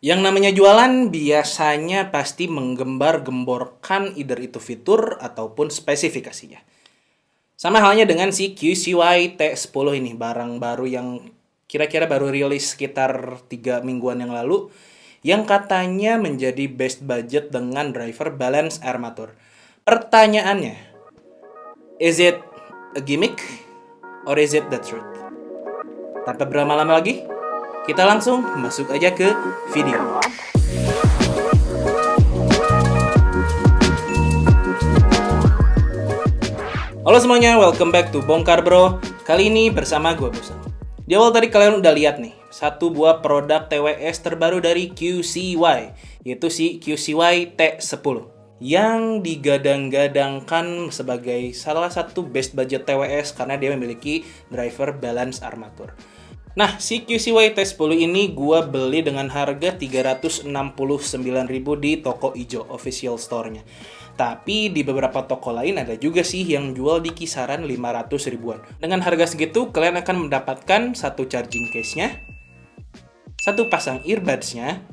Yang namanya jualan biasanya pasti menggembar-gemborkan either itu fitur ataupun spesifikasinya. Sama halnya dengan si QCY T10 ini, barang baru yang kira-kira baru rilis sekitar 3 mingguan yang lalu, yang katanya menjadi best budget dengan driver balance armatur. Pertanyaannya, is it a gimmick or is it the truth? Tanpa berlama-lama lagi, kita langsung masuk aja ke video. Halo semuanya, welcome back to Bongkar Bro. Kali ini bersama gue Busan. Di awal tadi kalian udah lihat nih, satu buah produk TWS terbaru dari QCY, yaitu si QCY T10, yang digadang-gadangkan sebagai salah satu best budget TWS karena dia memiliki driver balance armatur. Nah, si QCY T10 ini gue beli dengan harga 369.000 di toko ijo official store-nya. Tapi di beberapa toko lain ada juga sih yang jual di kisaran 500 ribuan. Dengan harga segitu, kalian akan mendapatkan satu charging case-nya, satu pasang earbuds-nya,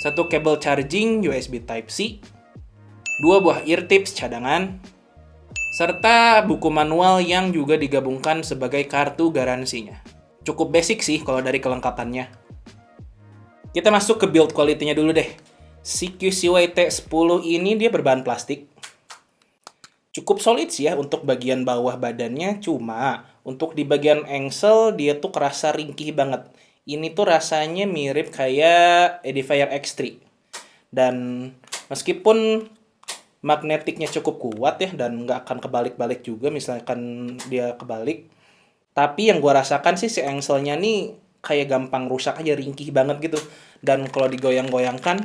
satu kabel charging USB Type-C, dua buah ear tips cadangan, serta buku manual yang juga digabungkan sebagai kartu garansinya. Cukup basic sih kalau dari kelengkapannya. Kita masuk ke build quality-nya dulu deh. Si QCY T10 ini dia berbahan plastik. Cukup solid sih ya untuk bagian bawah badannya, cuma untuk di bagian engsel dia tuh kerasa ringkih banget. Ini tuh rasanya mirip kayak Edifier X3. Dan meskipun magnetiknya cukup kuat ya dan nggak akan kebalik-balik juga misalkan dia kebalik, tapi yang gua rasakan sih si engselnya nih kayak gampang rusak aja, ringkih banget gitu. Dan kalau digoyang-goyangkan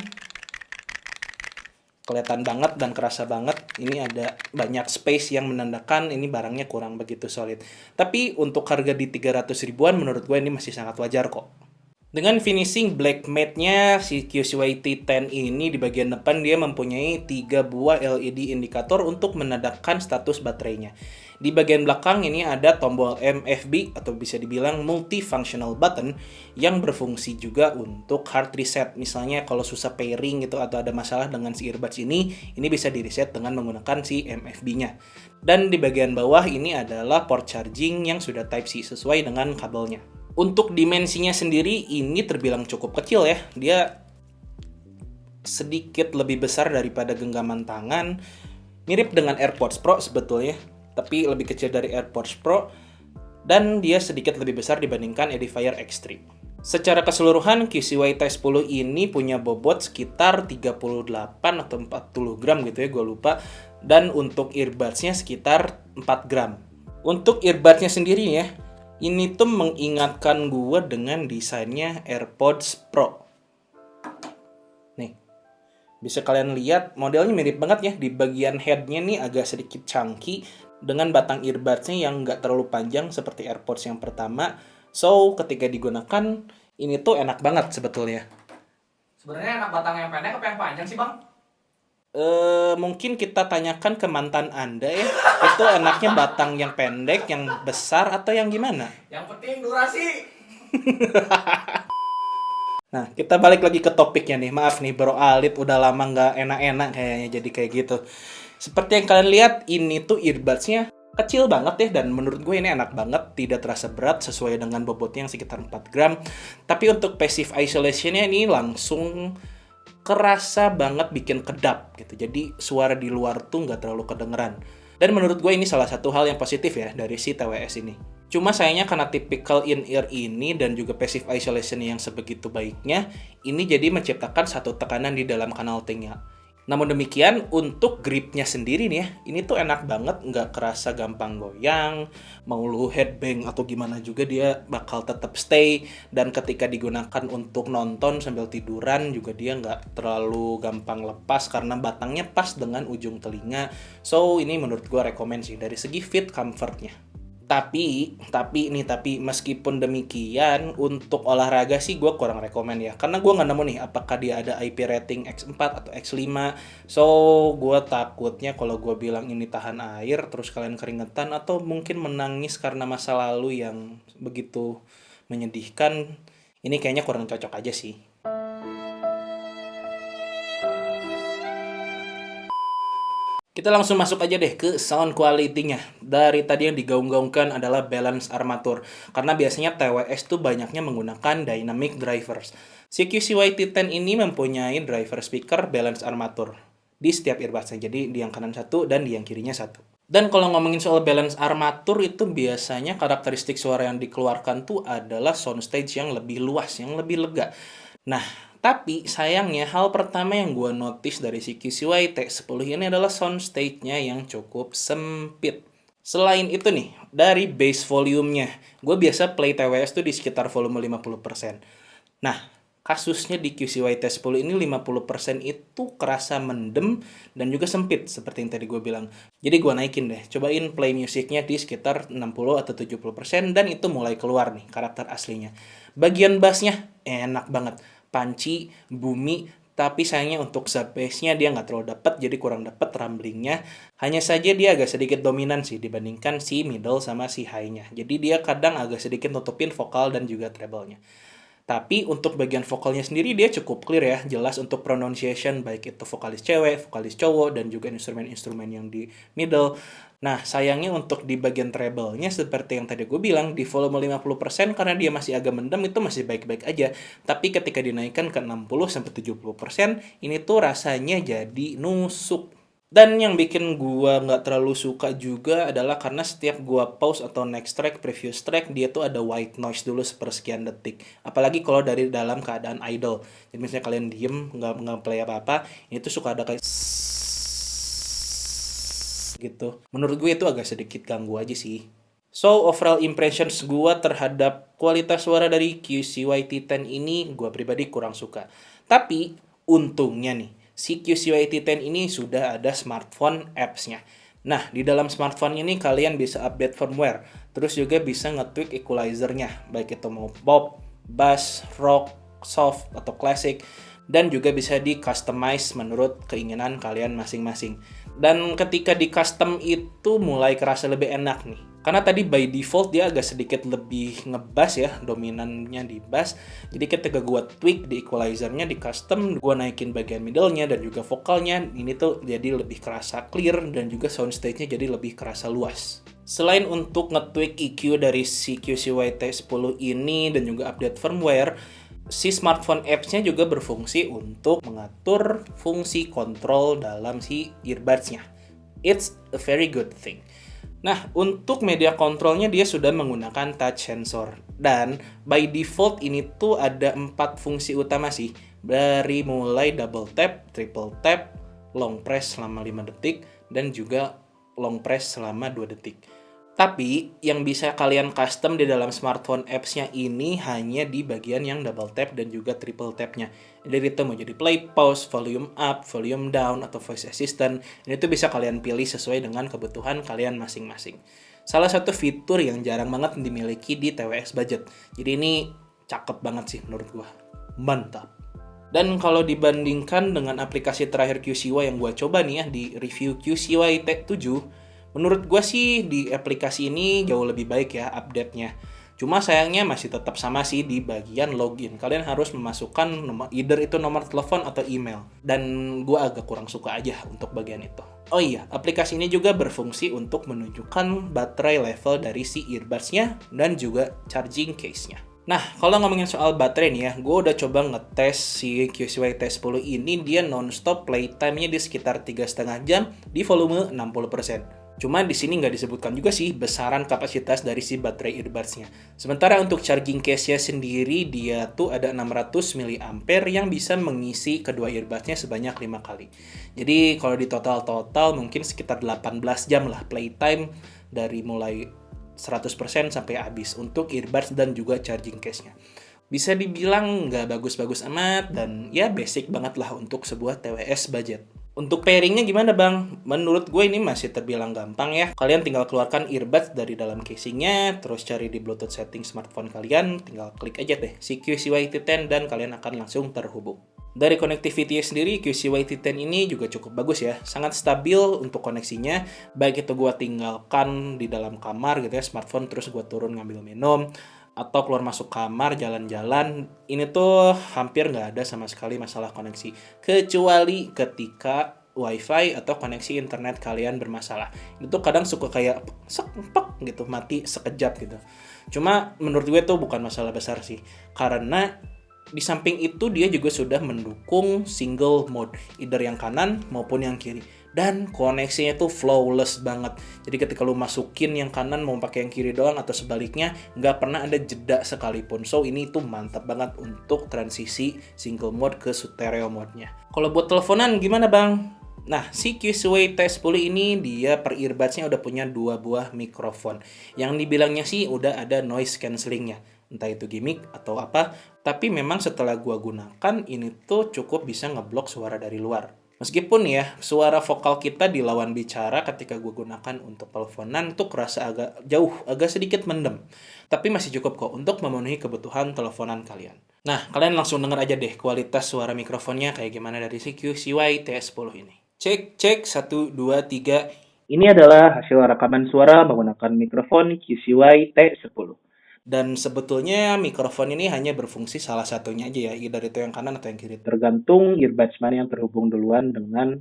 kelihatan banget dan kerasa banget ini ada banyak space yang menandakan ini barangnya kurang begitu solid. Tapi untuk harga di 300 ribuan menurut gue ini masih sangat wajar kok. Dengan finishing black matte-nya, si QCY T10 ini di bagian depan dia mempunyai 3 buah LED indikator untuk menandakan status baterainya. Di bagian belakang ini ada tombol MFB atau bisa dibilang multifunctional button yang berfungsi juga untuk hard reset. Misalnya kalau susah pairing gitu atau ada masalah dengan si earbuds ini bisa di reset dengan menggunakan si MFB-nya. Dan di bagian bawah ini adalah port charging yang sudah Type-C sesuai dengan kabelnya. Untuk dimensinya sendiri ini terbilang cukup kecil ya. Dia sedikit lebih besar daripada genggaman tangan. Mirip dengan AirPods Pro sebetulnya, tapi lebih kecil dari AirPods Pro. Dan dia sedikit lebih besar dibandingkan Edifier X3. Secara keseluruhan QCY T10 ini punya bobot sekitar 38 atau 40 gram gitu ya, gue lupa. Dan untuk earbuds-nya sekitar 4 gram. Untuk earbuds-nya sendiri ya, ini tuh mengingatkan gue dengan desainnya AirPods Pro. Nih, bisa kalian lihat modelnya mirip banget ya. Di bagian head-nya nih agak sedikit chunky dengan batang earbuds-nya yang nggak terlalu panjang seperti AirPods yang pertama. So, ketika digunakan, ini tuh enak banget sebetulnya. Sebenarnya enak batang yang pendek apa yang panjang sih, Bang? Mungkin kita tanyakan ke mantan Anda ya. Itu enaknya batang yang pendek, yang besar, atau yang gimana? Yang penting durasi. Nah, kita balik lagi ke topiknya nih. Maaf nih, Bro Alit udah lama nggak enak-enak kayaknya jadi kayak gitu. Seperti yang kalian lihat, ini tuh earbuds-nya kecil banget ya. Dan menurut gue ini enak banget. Tidak terasa berat sesuai dengan bobotnya yang sekitar 4 gram. Tapi untuk passive isolation-nya ini langsung kerasa banget bikin kedap gitu. Jadi suara di luar tuh nggak terlalu kedengeran. Dan menurut gue ini salah satu hal yang positif ya dari si TWS ini. Cuma sayangnya karena typical in-ear ini dan juga passive isolation yang sebegitu baiknya, ini jadi menciptakan satu tekanan di dalam kanal telinga. Namun demikian, untuk gripnya sendiri nih ya, ini tuh enak banget, nggak kerasa gampang goyang, mau lu headbang atau gimana juga dia bakal tetap stay, dan ketika digunakan untuk nonton sambil tiduran juga dia nggak terlalu gampang lepas karena batangnya pas dengan ujung telinga. So, ini menurut gue rekomen sih dari segi fit comfortnya. Tapi meskipun demikian untuk olahraga sih gue kurang rekomen ya. Karena gue nggak nemu nih apakah dia ada IP rating X4 atau X5. So gue takutnya kalau gue bilang ini tahan air terus kalian keringetan atau mungkin menangis karena masa lalu yang begitu menyedihkan. Ini kayaknya kurang cocok aja sih. Kita langsung masuk aja deh ke sound quality-nya. Dari tadi yang digaung-gaungkan adalah balance armatur. Karena biasanya TWS tuh banyaknya menggunakan dynamic drivers. Si QCY T10 ini mempunyai driver speaker balance armatur di setiap earbudsnya. Jadi di yang kanan satu dan di yang kirinya satu. Dan kalau ngomongin soal balance armatur itu biasanya karakteristik suara yang dikeluarkan tuh adalah soundstage yang lebih luas, yang lebih lega. Nah, tapi sayangnya hal pertama yang gue notice dari si QCY T10 ini adalah soundstage-nya yang cukup sempit. Selain itu nih, dari bass volume-nya, gue biasa play TWS tuh di sekitar volume 50%. Nah, kasusnya di QCY T10 ini 50% itu kerasa mendem dan juga sempit seperti yang tadi gue bilang. Jadi gue naikin deh, cobain play musiknya di sekitar 60 atau 70% dan itu mulai keluar nih karakter aslinya. Bagian bassnya enak banget, panci, bumi, tapi sayangnya untuk sub bass-nya dia nggak terlalu dapat, jadi kurang dapat rumblingnya. Hanya saja dia agak sedikit dominan sih dibandingkan si middle sama si high-nya. Jadi dia kadang agak sedikit nutupin vokal dan juga treble-nya. Tapi untuk bagian vokalnya sendiri dia cukup clear ya, jelas untuk pronunciation baik itu vokalis cewek, vokalis cowok, dan juga instrumen-instrumen yang di middle. Nah, sayangnya untuk di bagian treble-nya seperti yang tadi gue bilang, di volume 50% karena dia masih agak mendem itu masih baik-baik aja. Tapi ketika dinaikkan ke 60-70%, ini tuh rasanya jadi nusuk. Dan yang bikin gua nggak terlalu suka juga adalah karena setiap gua pause atau next track, previous track, dia tuh ada white noise dulu sepersekian detik. Apalagi kalau dari dalam keadaan idle. Jadi misalnya kalian diem, nggak play apa-apa, ini tuh suka ada kayak gitu. Menurut gue itu agak sedikit ganggu aja sih. So, overall impressions gua terhadap kualitas suara dari QCY T10 ini gua pribadi kurang suka. Tapi, untungnya nih, si QCY T10 ini sudah ada smartphone apps-nya. Nah, di dalam smartphone ini kalian bisa update firmware. Terus juga bisa nge-tweak equalizer-nya. Baik itu mau pop, bass, rock, soft, atau classic. Dan juga bisa di-customize menurut keinginan kalian masing-masing. Dan ketika di-custom itu mulai kerasa lebih enak nih. Karena tadi by default dia agak sedikit lebih ngebass ya, dominannya di bass. Jadi ketika gue tweak di equalizernya, di custom, gue naikin bagian middle-nya dan juga vokalnya, ini tuh jadi lebih kerasa clear dan juga soundstage-nya jadi lebih kerasa luas. Selain untuk nge-tweak EQ dari si QCY T10 ini dan juga update firmware, si smartphone apps-nya juga berfungsi untuk mengatur fungsi kontrol dalam si earbuds-nya. It's a very good thing. Nah, untuk media kontrolnya dia sudah menggunakan touch sensor. Dan by default ini tuh ada 4 fungsi utama sih. Dari mulai double tap, triple tap, long press selama 5 detik, dan juga long press selama 2 detik. Tapi yang bisa kalian custom di dalam smartphone apps-nya ini hanya di bagian yang double tap dan juga triple tap-nya. Jadi itu mau jadi play, pause, volume up, volume down, atau voice assistant. Ini tuh bisa kalian pilih sesuai dengan kebutuhan kalian masing-masing. Salah satu fitur yang jarang banget dimiliki di TWS budget. Jadi ini cakep banget sih menurut gua. Mantap. Dan kalau dibandingkan dengan aplikasi terakhir QCY yang gua coba nih ya di review QCY T7, menurut gue sih di aplikasi ini jauh lebih baik ya update-nya. Cuma sayangnya masih tetap sama sih di bagian login. Kalian harus memasukkan either itu nomor telepon atau email. Dan gue agak kurang suka aja untuk bagian itu. Oh iya, aplikasi ini juga berfungsi untuk menunjukkan baterai level dari si earbuds-nya dan juga charging case-nya. Nah, kalau ngomongin soal baterai nih ya, gue udah coba ngetes si QCY T10 ini, dia non-stop playtime-nya di sekitar 3,5 jam di volume 60%. Cuma di sini nggak disebutkan juga sih besaran kapasitas dari si baterai earbuds-nya. Sementara untuk charging case-nya sendiri, dia tuh ada 600 mAh yang bisa mengisi kedua earbuds-nya sebanyak 5 kali. Jadi kalau di total mungkin sekitar 18 jam lah playtime dari mulai 100% sampai habis untuk earbuds dan juga charging case-nya. Bisa dibilang nggak bagus-bagus amat dan ya basic banget lah untuk sebuah TWS budget. Untuk pairingnya gimana bang? Menurut gue ini masih terbilang gampang ya. Kalian tinggal keluarkan earbuds dari dalam casingnya, terus cari di Bluetooth setting smartphone kalian, tinggal klik aja deh si QCY T10 dan kalian akan langsung terhubung. Dari connectivity sendiri, QCY T10 ini juga cukup bagus ya. Sangat stabil untuk koneksinya. Baik itu gue tinggalkan di dalam kamar gitu ya, smartphone terus gue turun ngambil minum. Atau keluar masuk kamar, jalan-jalan. Ini tuh hampir nggak ada sama sekali masalah koneksi. Kecuali ketika wifi atau koneksi internet kalian bermasalah. Itu kadang suka kayak sek gitu, mati sekejap gitu. Cuma menurut gue tuh bukan masalah besar sih, karena di samping itu dia juga sudah mendukung single mode, either yang kanan maupun yang kiri. Dan koneksinya tuh flawless banget. Jadi ketika lu masukin yang kanan mau pakai yang kiri doang atau sebaliknya, nggak pernah ada jeda sekalipun. So ini tuh mantap banget untuk transisi single mode ke stereo mode-nya. Kalau buat teleponan gimana bang? Nah, si QCY T10 ini dia per earbuds-nya udah punya 2 buah mikrofon. Yang dibilangnya sih udah ada noise cancellingnya. Entah itu gimmick atau apa, tapi memang setelah gua gunakan ini tuh cukup bisa ngeblok suara dari luar. Meskipun ya, suara vokal kita di lawan bicara ketika gue gunakan untuk teleponan tuh kerasa agak jauh, agak sedikit mendem. Tapi masih cukup kok untuk memenuhi kebutuhan teleponan kalian. Nah, kalian langsung denger aja deh kualitas suara mikrofonnya kayak gimana dari si QCY T10 ini. Cek, 1, 2, 3. Ini adalah hasil rekaman suara menggunakan mikrofon QCY T10. Dan sebetulnya mikrofon ini hanya berfungsi salah satunya aja ya, either itu yang kanan atau yang kiri. Tergantung earbuds mana yang terhubung duluan dengan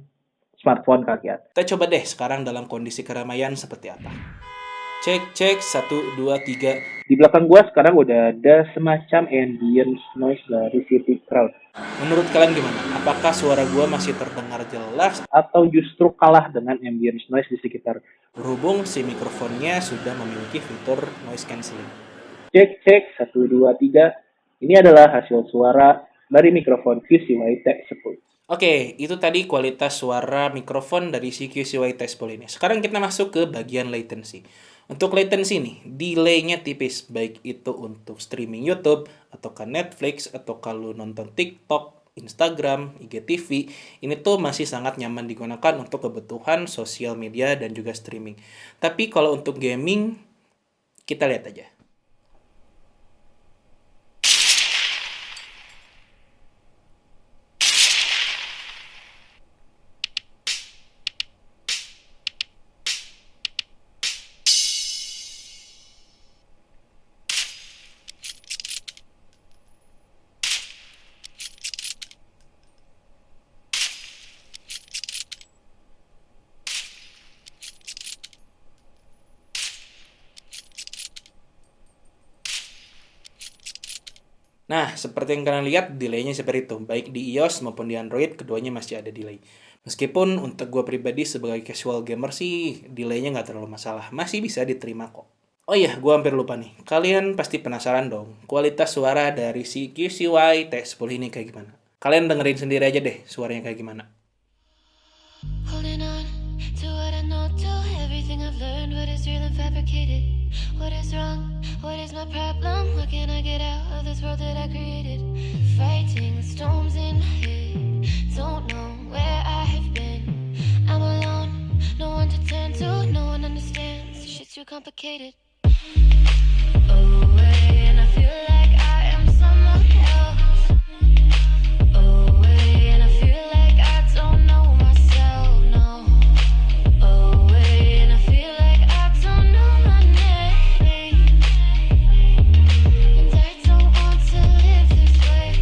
smartphone kalian. Kita coba deh sekarang dalam kondisi keramaian seperti apa. Cek, 1, 2, 3. Di belakang gua sekarang udah ada semacam ambient noise dari city crowd. Menurut kalian gimana? Apakah suara gua masih terdengar jelas atau justru kalah dengan ambient noise di sekitar? Berhubung si mikrofonnya sudah memiliki fitur noise cancelling. Cek, 1, 2, 3. Ini adalah hasil suara dari mikrofon QCY T10. Oke, itu tadi kualitas suara mikrofon dari si QCY T10 ini. Sekarang kita masuk ke bagian latency. Untuk latency nih, delay-nya tipis, baik itu untuk streaming YouTube, atau ke Netflix, atau kalau nonton TikTok, Instagram, IGTV, ini tuh masih sangat nyaman digunakan untuk kebutuhan sosial media dan juga streaming. Tapi kalau untuk gaming, kita lihat aja. Nah, seperti yang kalian lihat, delay-nya seperti itu. Baik di iOS maupun di Android, keduanya masih ada delay. Meskipun untuk gue pribadi sebagai casual gamer sih, delay-nya nggak terlalu masalah. Masih bisa diterima kok. Oh iya, gue hampir lupa nih. Kalian pasti penasaran dong, kualitas suara dari si QCY T10 ini kayak gimana? Kalian dengerin sendiri aja deh suaranya kayak gimana. Holding on to what I know, to everything I've learned, what is real and fabricated. What is wrong? What is my problem? How can I get out of this world that I created? Fighting the storms in my head. Don't know where I have been. I'm alone, no one to turn to, no one understands. Shit's too complicated. Away, and I feel like I am someone else. Away, and I feel like I don't know myself, no. Away, and I feel like I don't know my name. And I don't want to live this way.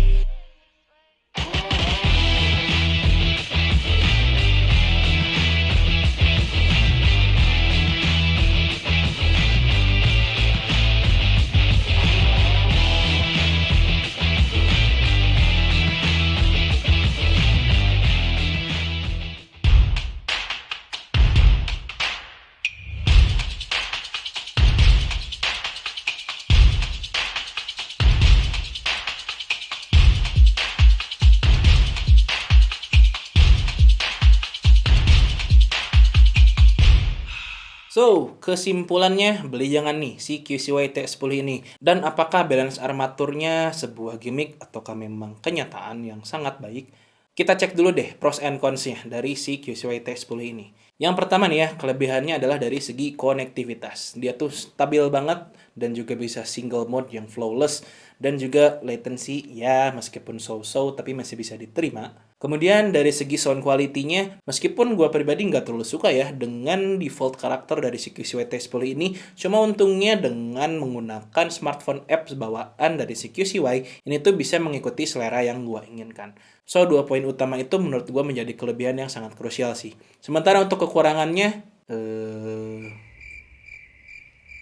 So, kesimpulannya beli jangan nih si QCY T10 ini. Dan apakah balance armaturnya sebuah gimmick ataukah memang kenyataan yang sangat baik? Kita cek dulu deh pros and cons-nya dari si QCY T10 ini. Yang pertama nih ya, kelebihannya adalah dari segi konektivitas. Dia tuh stabil banget dan juga bisa single mode yang flawless dan juga latency ya meskipun so-so tapi masih bisa diterima. Kemudian dari segi sound quality-nya, meskipun gua pribadi nggak terlalu suka ya dengan default karakter dari si QCY T10 ini, cuma untungnya dengan menggunakan smartphone apps bawaan dari si QCY, ini tuh bisa mengikuti selera yang gua inginkan. So, 2 poin utama itu menurut gua menjadi kelebihan yang sangat krusial sih. Sementara untuk kekurangannya,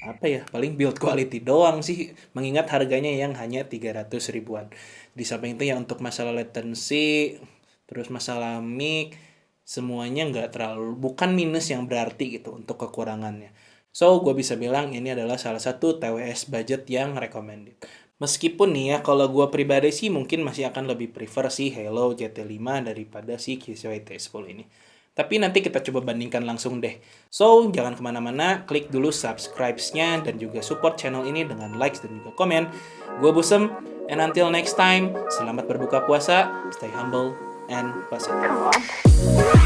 apa ya, paling build quality doang sih, mengingat harganya yang hanya 300 ribuan. Di samping itu ya untuk masalah latency, terus masalah mic, semuanya nggak terlalu, bukan minus yang berarti gitu untuk kekurangannya. So, gue bisa bilang ini adalah salah satu TWS budget yang recommended. Meskipun nih ya, kalau gue pribadi sih mungkin masih akan lebih prefer si Halo GT5 daripada si QCY T10 ini. Tapi nanti kita coba bandingkan langsung deh. So, jangan kemana-mana, klik dulu subscribe-nya dan juga support channel ini dengan likes dan juga komen. Gue Busem, and until next time, selamat berbuka puasa, stay humble, and positive.